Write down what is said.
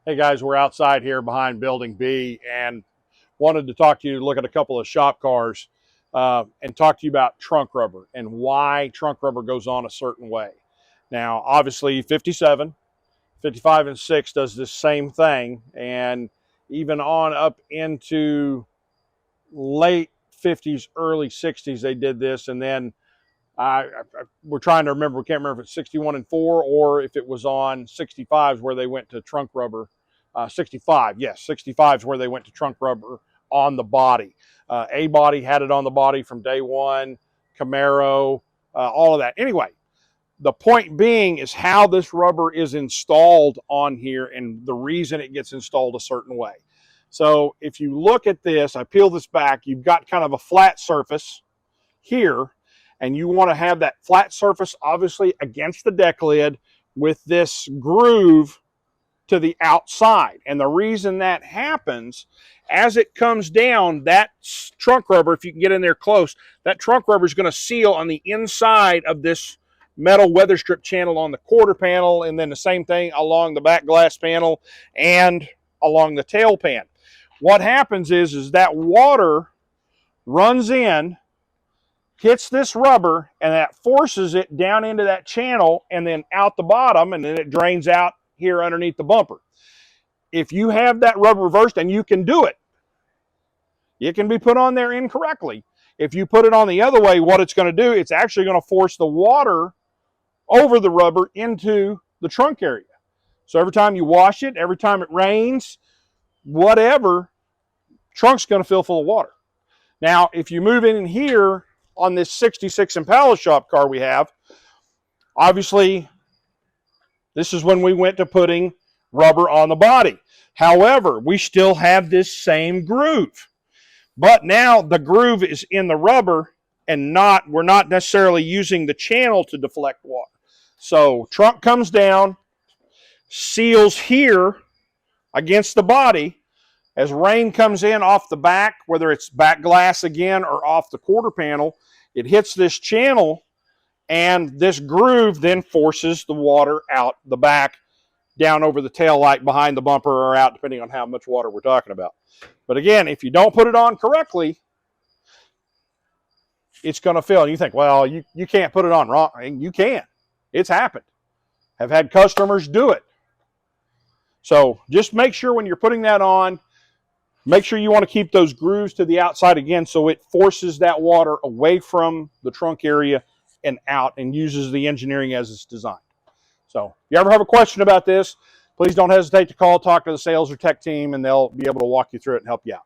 Hey guys, we're outside here behind Building B and wanted to talk to you, look at a couple of shop cars and talk to you about trunk rubber and why trunk rubber goes on a certain way. Now, obviously 57, 55 and 6 does this same thing, and even on up into late 50s, early 60s, they did this, and then we're trying to remember, we can't remember if it's 61 and 4 or if it was on 65s where they went to trunk rubber. 65, yes, 65 is where they went to trunk rubber on the body. A-body had it on the body from day one, Camaro, all of that. Anyway, the point being is how this rubber is installed on here and the reason it gets installed a certain way. So if you look at this, I peel this back, you've got kind of a flat surface here, and you want to have that flat surface obviously against the deck lid with this groove to the outside. And the reason that happens, as it comes down, that trunk rubber, if you can get in there close, that trunk rubber is going to seal on the inside of this metal weather strip channel on the quarter panel, and then the same thing along the back glass panel and along the tail pan. What happens is that water runs in, hits this rubber, and that forces it down into that channel and then out the bottom, and then it drains out here underneath the bumper. If you have that rubber reversed, and you can do it, it can be put on there incorrectly. If you put it on the other way, what it's going to do, it's actually going to force the water over the rubber into the trunk area. So every time you wash it, every time it rains, whatever, trunk's going to fill full of water. Now, if you move in here on this 66 Impala shop car we have, obviously, this is when we went to putting rubber on the body. However, we still have this same groove. But now the groove is in the rubber and we're not necessarily using the channel to deflect water. So trunk comes down, seals here against the body. As rain comes in off the back, whether it's back glass again or off the quarter panel, it hits this channel, and this groove then forces the water out the back, down over the tail light, behind the bumper, or out, depending on how much water we're talking about. But again, if you don't put it on correctly, it's going to fill. And you think, well, you can't put it on wrong. You can. It's happened. I've had customers do it. So just make sure when you're putting that on, make sure you want to keep those grooves to the outside again, so it forces that water away from the trunk area and out, and uses the engineering as it's designed. So if you ever have a question about this, please don't hesitate to call, talk to the sales or tech team, and they'll be able to walk you through it and help you out.